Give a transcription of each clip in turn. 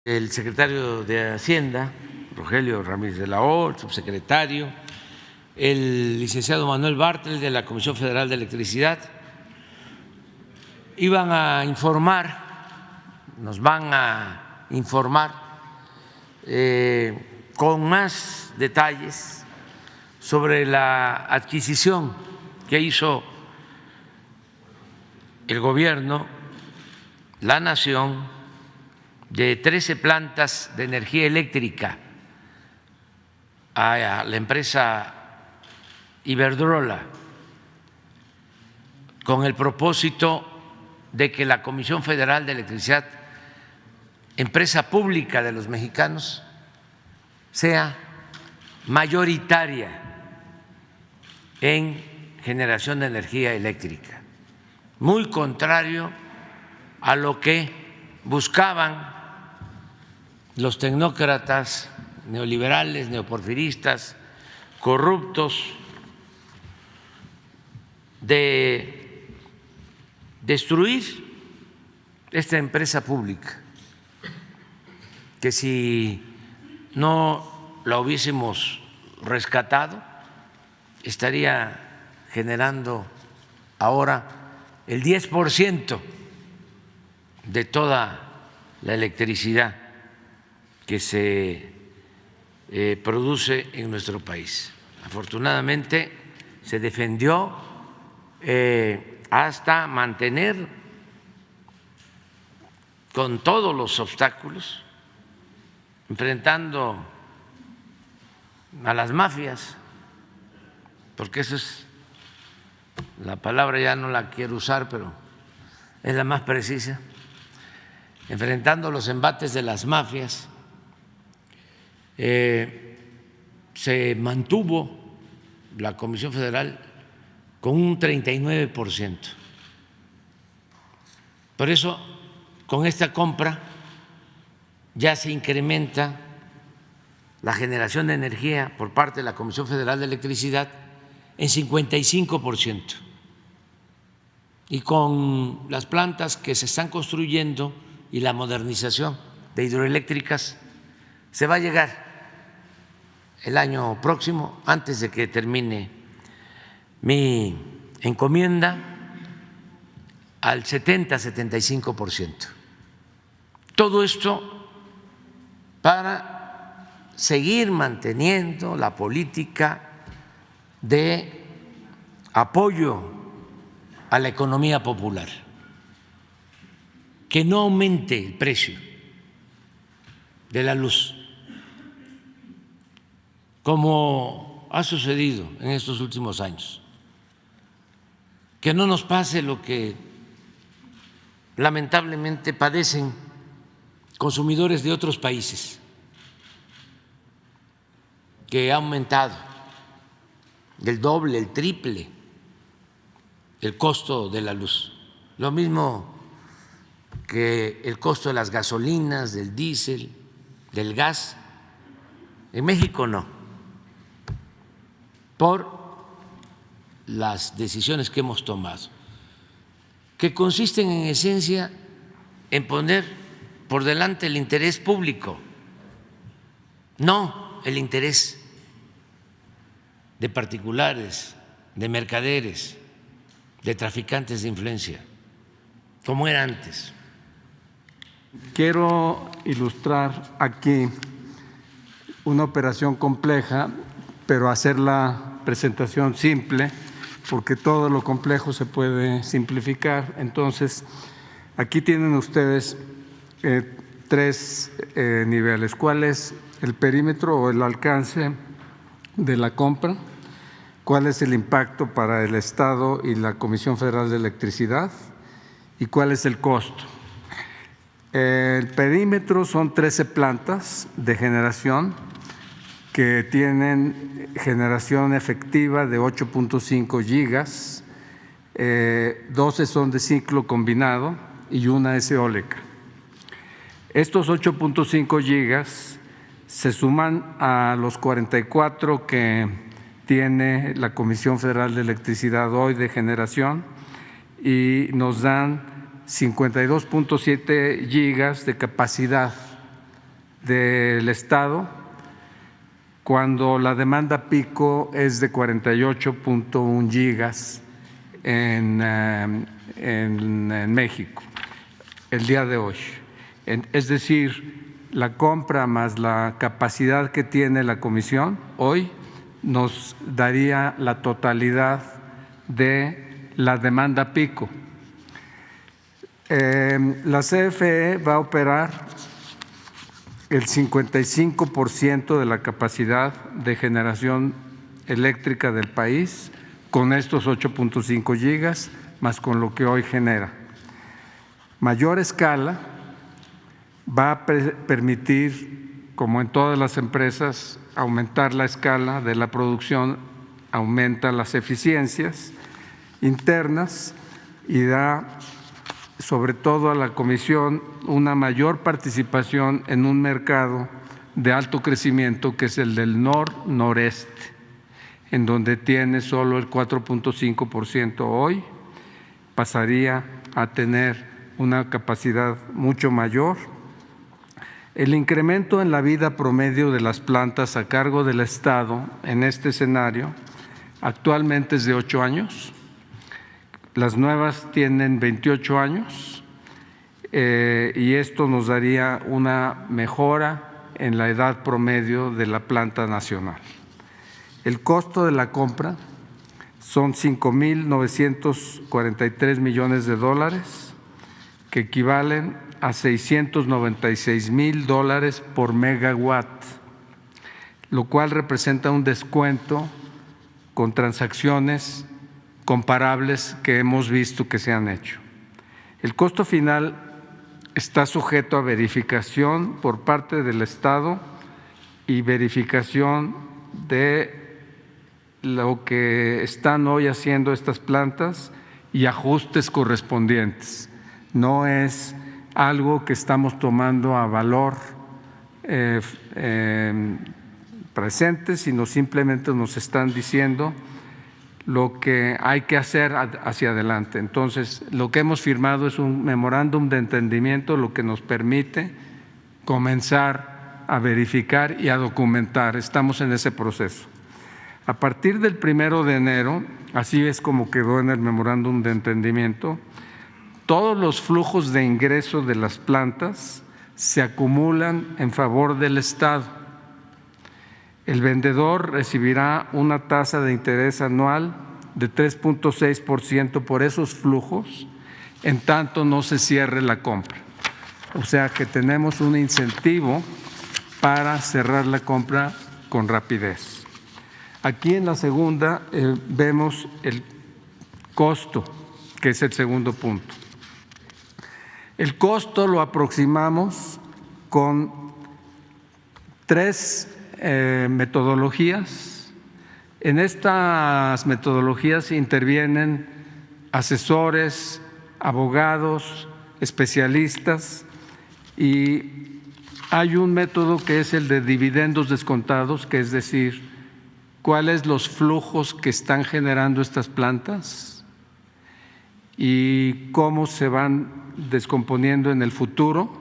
el secretario de Hacienda, Rogelio Ramírez de la O, el subsecretario, el licenciado Manuel Bartel de la Comisión Federal de Electricidad, iban a informar, nos van a informar con más detalles sobre la adquisición que hizo el gobierno, la nación, de 13 plantas de energía eléctrica a la empresa Iberdrola, con el propósito de que la Comisión Federal de Electricidad, empresa pública de los mexicanos, sea mayoritaria en generación de energía eléctrica, muy contrario a lo que buscaban los tecnócratas neoliberales, neoporfiristas, corruptos, de destruir esta empresa pública, que si no la hubiésemos rescatado, estaría generando ahora el 10% de toda la electricidad que se produce en nuestro país. Afortunadamente se defendió hasta mantener con todos los obstáculos, enfrentando a las mafias, porque esa es la palabra, ya no la quiero usar, pero es la más precisa, enfrentando los embates de las mafias. Se mantuvo la Comisión Federal con un 39%. Por eso, con esta compra ya se incrementa la generación de energía por parte de la Comisión Federal de Electricidad en 55%. Y con las plantas que se están construyendo y la modernización de hidroeléctricas, se va a llegar el año próximo, antes de que termine mi encomienda, al 70-75%. Todo esto para seguir manteniendo la política de apoyo a la economía popular, que no aumente el precio de la luz, como ha sucedido en estos últimos años, que no nos pase lo que lamentablemente padecen consumidores de otros países, que ha aumentado el doble, el triple el costo de la luz, lo mismo que el costo de las gasolinas, del diésel, del gas. En México no, por las decisiones que hemos tomado, que consisten en esencia en poner por delante el interés público, no el interés de particulares, de mercaderes, de traficantes de influencia, como era antes. Quiero ilustrar aquí una operación compleja, pero hacer la presentación simple, porque todo lo complejo se puede simplificar. Entonces, aquí tienen ustedes tres niveles. ¿Cuál es el perímetro o el alcance de la compra? ¿Cuál es el impacto para el Estado y la Comisión Federal de Electricidad? ¿Y cuál es el costo? El perímetro son 13 plantas de generación que tienen generación efectiva de 8.5 gigas, 12 son de ciclo combinado y una es eólica. Estos 8.5 gigas se suman a los 44 que tiene la Comisión Federal de Electricidad hoy de generación y nos dan 52.7 gigas de capacidad del Estado cuando la demanda pico es de 48.1 gigas en México el día de hoy. Es decir, la compra más la capacidad que tiene la Comisión hoy nos daría la totalidad de la demanda pico. La CFE va a operar el 55% de la capacidad de generación eléctrica del país con estos 8.5 gigas, más con lo que hoy genera. Mayor escala va a permitir, como en todas las empresas, aumentar la escala de la producción, aumenta las eficiencias internas y da sobre todo a la Comisión una mayor participación en un mercado de alto crecimiento que es el del nor-noreste, en donde tiene solo el 4.5% hoy, pasaría a tener una capacidad mucho mayor. El incremento en la vida promedio de las plantas a cargo del Estado en este escenario actualmente es de 8 años. Las nuevas tienen 28 años y esto nos daría una mejora en la edad promedio de la planta nacional. El costo de la compra son 5.943 millones de dólares, que equivalen a $696,000 por megawatt, lo cual representa un descuento con transacciones comparables que hemos visto que se han hecho. El costo final está sujeto a verificación por parte del Estado y verificación de lo que están hoy haciendo estas plantas y ajustes correspondientes. No es algo que estamos tomando a valor presente, sino simplemente nos están diciendo lo que hay que hacer hacia adelante. Entonces, lo que hemos firmado es un memorándum de entendimiento, lo que nos permite comenzar a verificar y a documentar. Estamos en ese proceso. A partir del 1 de enero, así es como quedó en el memorándum de entendimiento, todos los flujos de ingreso de las plantas se acumulan en favor del Estado. El vendedor recibirá una tasa de interés anual de 3.6% por esos flujos, en tanto no se cierre la compra. O sea que tenemos un incentivo para cerrar la compra con rapidez. Aquí en la segunda vemos el costo, que es el segundo punto. El costo lo aproximamos con 3 metodologías. En estas metodologías intervienen asesores, abogados, especialistas y hay un método que es el de dividendos descontados, que es decir, cuáles los flujos que están generando estas plantas y cómo se van descomponiendo en el futuro,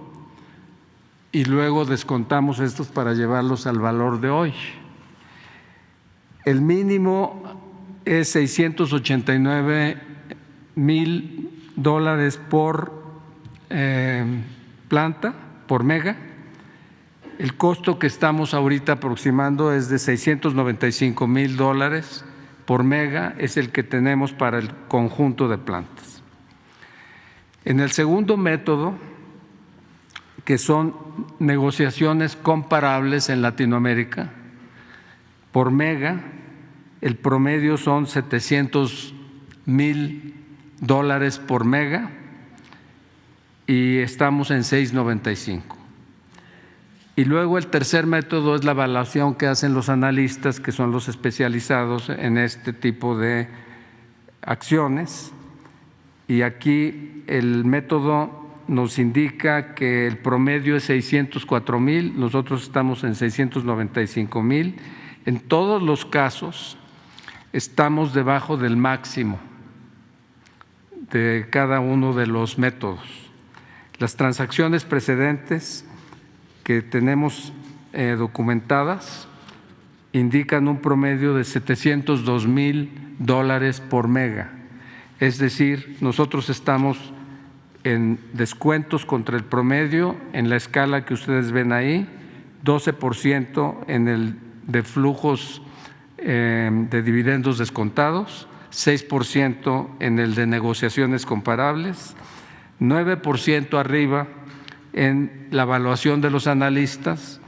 y luego descontamos estos para llevarlos al valor de hoy. El mínimo es $689,000 por planta, por mega. El costo que estamos ahorita aproximando es de $695,000 por mega, es el que tenemos para el conjunto de plantas. En el segundo método, que son negociaciones comparables en Latinoamérica, por mega, el promedio son $700,000 por mega y estamos en 6.95. Y luego el tercer método es la evaluación que hacen los analistas, que son los especializados en este tipo de acciones. Y aquí el método nos indica que el promedio es 604,000, nosotros estamos en 695,000. En todos los casos estamos debajo del máximo de cada uno de los métodos. Las transacciones precedentes que tenemos documentadas indican un promedio de $702,000 por mega. Es decir, nosotros estamos en descuentos contra el promedio en la escala que ustedes ven ahí, 12% en el de flujos de dividendos descontados, 6% en el de negociaciones comparables, 9% arriba en la evaluación de los analistas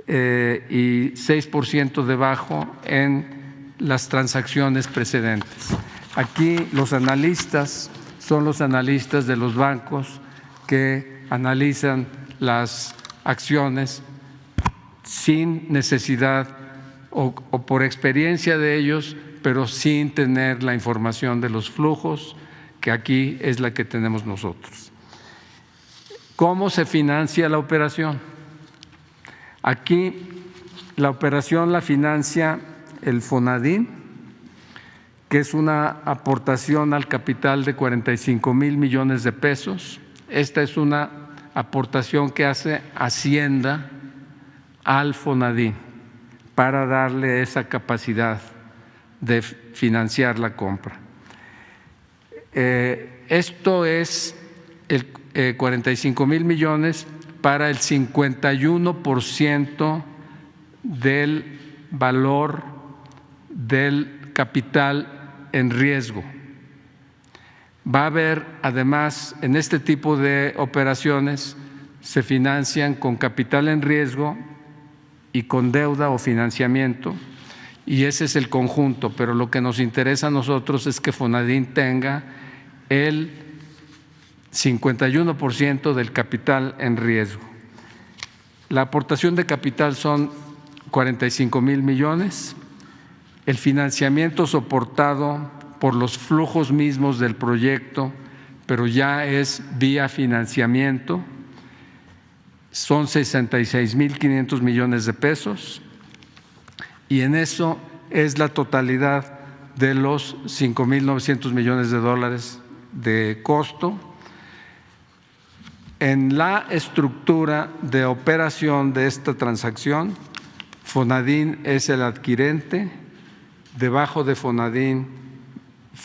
y 6% debajo en las transacciones precedentes. Aquí los analistas son los analistas de los bancos que analizan las acciones sin necesidad o por experiencia de ellos, pero sin tener la información de los flujos, que aquí es la que tenemos nosotros. ¿Cómo se financia la operación? Aquí la operación la financia el Fonadín, que es una aportación al capital de 45,000 millones de pesos. Esta es una aportación que hace Hacienda al Fonadín para darle esa capacidad de financiar la compra. Esto es el 45,000 millones para el 51% del valor del capital en riesgo. Va a haber, además, en este tipo de operaciones se financian con capital en riesgo y con deuda o financiamiento, y ese es el conjunto, pero lo que nos interesa a nosotros es que Fonadín tenga el 51% del capital en riesgo. La aportación de capital son 45,000 millones, el financiamiento soportado por los flujos mismos del proyecto, pero ya es vía financiamiento, son 66,500 millones de pesos, y en eso es la totalidad de los 5,900 millones de dólares de costo. En la estructura de operación de esta transacción, Fonadín es el adquirente. Debajo de Fonadín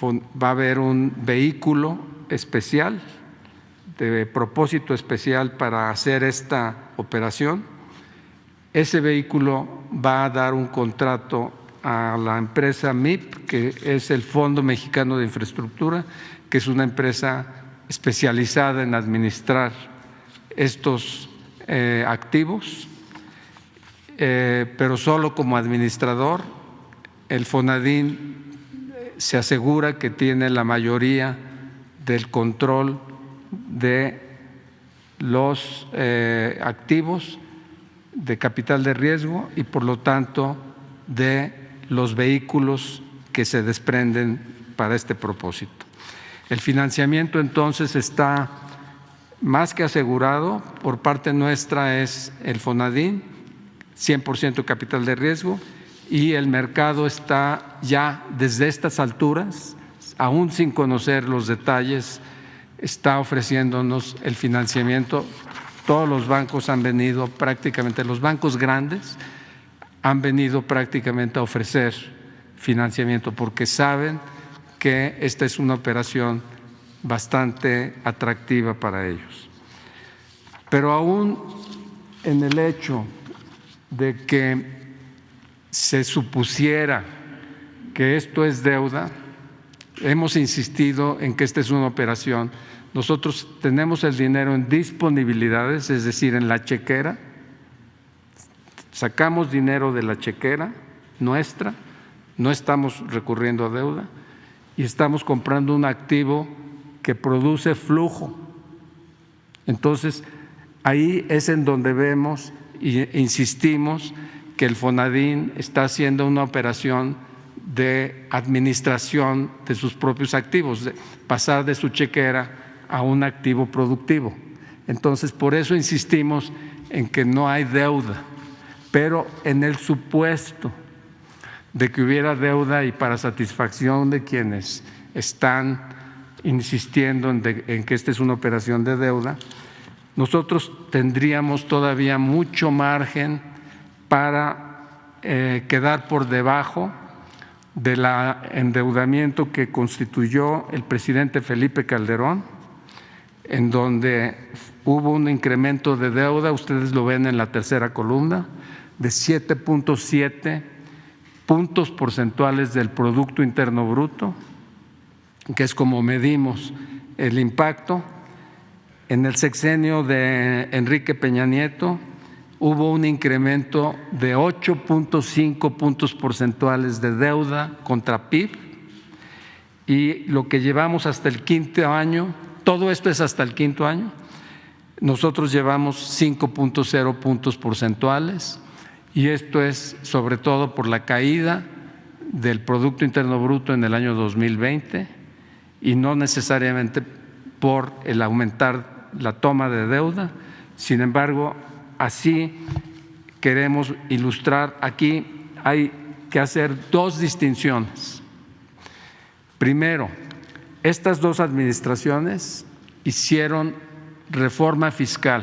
va a haber un vehículo especial, de propósito especial para hacer esta operación. Ese vehículo va a dar un contrato a la empresa MIP, que es el Fondo Mexicano de Infraestructura, que es una empresa especializada en administrar estos activos, pero solo como administrador. El Fonadín se asegura que tiene la mayoría del control de los activos de capital de riesgo y por lo tanto de los vehículos que se desprenden para este propósito. El financiamiento entonces está más que asegurado. Por parte nuestra es el Fonadín, 100% capital de riesgo, y el mercado está ya desde estas alturas, aún sin conocer los detalles, está ofreciéndonos el financiamiento. Todos los bancos han venido prácticamente, los bancos grandes han venido prácticamente a ofrecer financiamiento porque saben que esta es una operación bastante atractiva para ellos. Pero aún en el hecho de que se supusiera que esto es deuda, hemos insistido en que esta es una operación. Nosotros tenemos el dinero en disponibilidades, es decir, en la chequera, sacamos dinero de la chequera nuestra, no estamos recurriendo a deuda y estamos comprando un activo que produce flujo. Entonces, ahí es en donde vemos e insistimos que el Fonadín está haciendo una operación de administración de sus propios activos, de pasar de su chequera a un activo productivo. Entonces, por eso insistimos en que no hay deuda, pero en el supuesto de que hubiera deuda y para satisfacción de quienes están insistiendo en que esta es una operación de deuda, nosotros tendríamos todavía mucho margen para quedar por debajo del endeudamiento que constituyó el presidente Felipe Calderón, en donde hubo un incremento de deuda, ustedes lo ven en la tercera columna, de 7.7 puntos porcentuales del Producto Interno Bruto, que es como medimos el impacto. En el sexenio de Enrique Peña Nieto hubo un incremento de 8.5 puntos porcentuales de deuda contra PIB, y lo que llevamos hasta el quinto año, todo esto es hasta el quinto año, nosotros llevamos 5.0 puntos porcentuales, y esto es sobre todo por la caída del Producto Interno Bruto en el año 2020 y no necesariamente por el aumentar la toma de deuda. Sin embargo, así queremos ilustrar. Aquí hay que hacer dos distinciones. Primero, estas dos administraciones hicieron reforma fiscal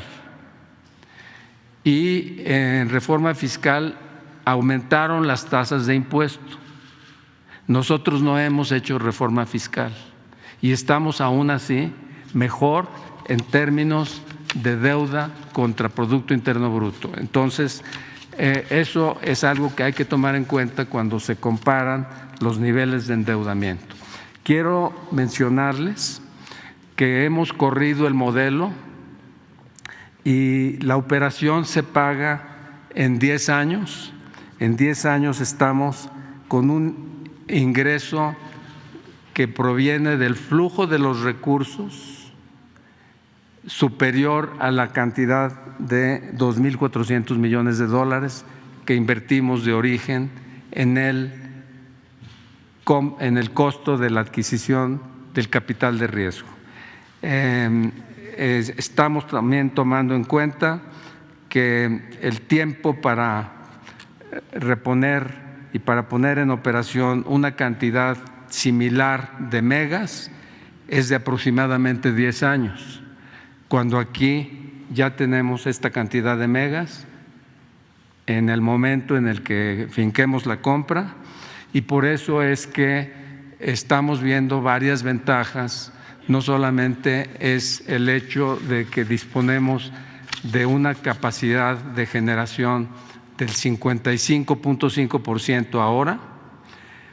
y en reforma fiscal aumentaron las tasas de impuesto. Nosotros no hemos hecho reforma fiscal y estamos aún así mejor en términos de deuda contra Producto Interno Bruto. Entonces, eso es algo que hay que tomar en cuenta cuando se comparan los niveles de endeudamiento. Quiero mencionarles que hemos corrido el modelo y la operación se paga en 10 años. En 10 años estamos con un ingreso que proviene del flujo de los recursos superior a la cantidad de 2.400 millones de dólares que invertimos de origen en el costo de la adquisición del capital de riesgo. Estamos también tomando en cuenta que el tiempo para reponer y para poner en operación una cantidad similar de megas es de aproximadamente 10 años, cuando aquí ya tenemos esta cantidad de megas en el momento en el que finquemos la compra, y por eso es que estamos viendo varias ventajas. No solamente es el hecho de que disponemos de una capacidad de generación del 55.5% ahora,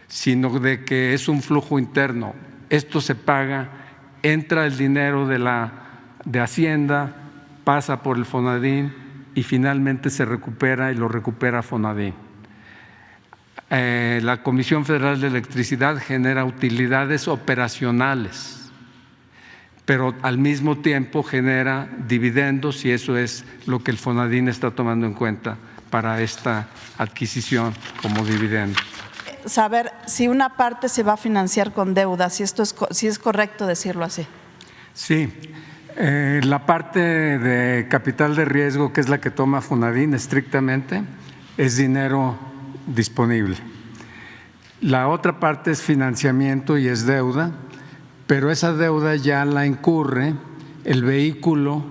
sino de que es un flujo interno. Esto se paga, entra el dinero de Hacienda, pasa por el Fonadín y finalmente se recupera y lo recupera Fonadín. La Comisión Federal de Electricidad genera utilidades operacionales, pero al mismo tiempo genera dividendos, y eso es lo que el Fonadín está tomando en cuenta para esta adquisición como dividendo. Saber si una parte se va a financiar con deuda, si es correcto decirlo así. Sí, la parte de capital de riesgo, que es la que toma Fonadín estrictamente, es dinero disponible. La otra parte es financiamiento y es deuda, pero esa deuda ya la incurre el vehículo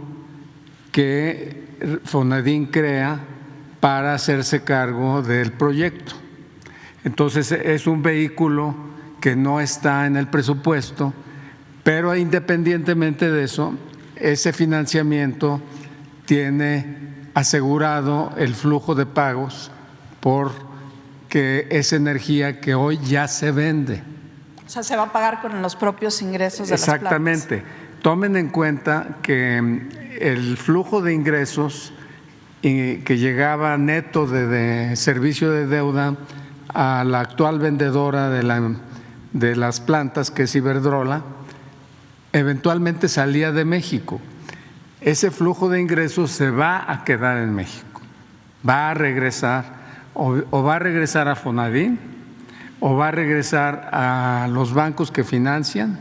que Fonadín crea para hacerse cargo del proyecto. Entonces es un vehículo que no está en el presupuesto, pero independientemente de eso, ese financiamiento tiene asegurado el flujo de pagos porque es energía que hoy ya se vende. O sea, se va a pagar con los propios ingresos de las plantas. Exactamente. Tomen en cuenta que el flujo de ingresos que llegaba neto de servicio de deuda a la actual vendedora de las plantas, que es Iberdrola, eventualmente salía de México. Ese flujo de ingresos se va a quedar en México, va a regresar o va a regresar a Fonadín, o va a regresar a los bancos que financian,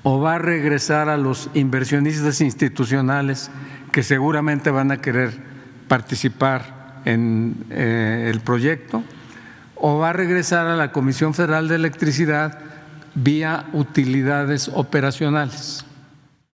o va a regresar a los inversionistas institucionales que seguramente van a querer participar en el proyecto, o va a regresar a la Comisión Federal de Electricidad vía utilidades operacionales.